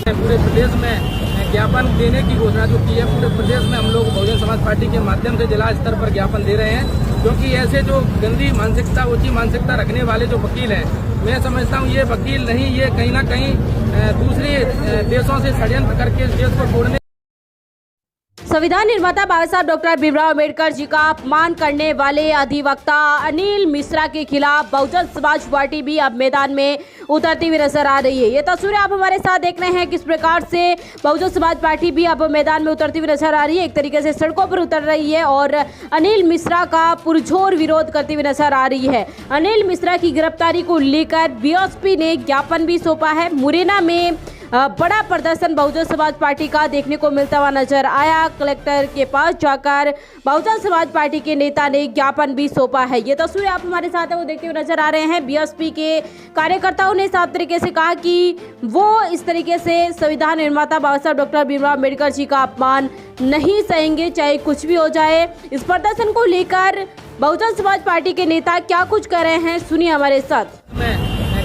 पूरे प्रदेश में ज्ञापन देने की घोषणा जो की है, पूरे प्रदेश में हम लोग बहुजन समाज पार्टी के माध्यम से जिला स्तर पर ज्ञापन दे रहे हैं, क्योंकि ऐसे जो गंदी मानसिकता, ऊंची मानसिकता रखने वाले जो वकील हैं, मैं समझता हूँ ये वकील नहीं, ये कहीं ना कहीं दूसरे देशों से षड्यंत्र करके इस देश को तोड़ने। संविधान निर्माता बाबा साहब डॉक्टर भीमराव अम्बेडकर जी का अपमान करने वाले अधिवक्ता अनिल मिश्रा के खिलाफ बहुजन समाज पार्टी भी अब मैदान में उतरती हुई नजर आ रही है। ये तस्वीरें आप हमारे साथ देख रहे हैं किस प्रकार से बहुजन समाज पार्टी भी अब मैदान में उतरती हुई नजर आ रही है। एक तरीके से सड़कों पर उतर रही है और अनिल मिश्रा का पुरजोर विरोध करती हुई नजर आ रही है। अनिल मिश्रा की गिरफ्तारी को लेकर बीएसपी ने ज्ञापन भी सौंपा है। मुरैना में बड़ा प्रदर्शन बहुजन समाज पार्टी का देखने को मिलता हुआ नजर आया। कलेक्टर के पास जाकर बहुजन समाज पार्टी के नेता ने ज्ञापन भी सौंपा है। ये तस्वीरें आप हमारे साथ है वो देखते हुए नजर आ रहे हैं। बीएसपी के कार्यकर्ताओं ने साफ तरीके से कहा कि वो इस तरीके से संविधान निर्माता बाबा साहब डॉक्टर भीमराव अम्बेडकर जी का अपमान नहीं सहेंगे, चाहे कुछ भी हो जाए। इस प्रदर्शन को लेकर बहुजन समाज पार्टी के नेता क्या कुछ कर रहे हैं, सुनिए हमारे साथ।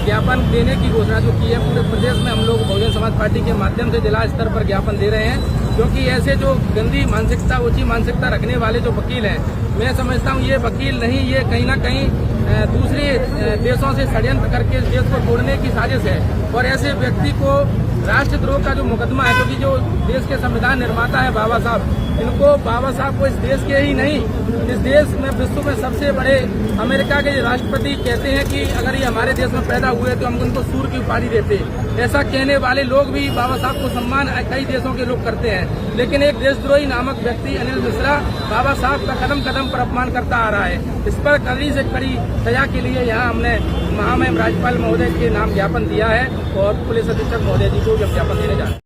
ज्ञापन देने की घोषणा जो की है, पूरे प्रदेश में हम लोग बहुजन समाज पार्टी के माध्यम से जिला स्तर पर ज्ञापन दे रहे हैं, क्योंकि ऐसे जो गंदी मानसिकता, ऊंची मानसिकता रखने वाले जो वकील हैं, मैं समझता हूँ ये वकील नहीं, ये कहीं ना कहीं दूसरे देशों से षड्यंत्र करके इस देश को तोड़ने की साजिश है। और ऐसे व्यक्ति को राष्ट्रद्रोह का जो मुकदमा है, क्योंकि जो देश के संविधान निर्माता है बाबा साहब, इनको बाबा साहब को इस देश के ही नहीं, इस देश में विश्व में सबसे बड़े अमेरिका के राष्ट्रपति कहते हैं कि अगर ये हमारे देश में पैदा हुए तो हम उनको सूर्य की उपाधि देते। ऐसा कहने वाले लोग भी बाबा साहब को सम्मान कई देशों के लोग करते हैं, लेकिन एक देशद्रोही नामक व्यक्ति अनिल मिश्रा बाबा साहब का कदम कदम पर अपमान करता आ रहा है। इस पर कड़ी से कड़ी सजा के लिए यहाँ हमने महामहिम राज्यपाल महोदय के नाम ज्ञापन दिया है और पुलिस अधीक्षक महोदय जी को ज्ञापन देने जा रहे हैं।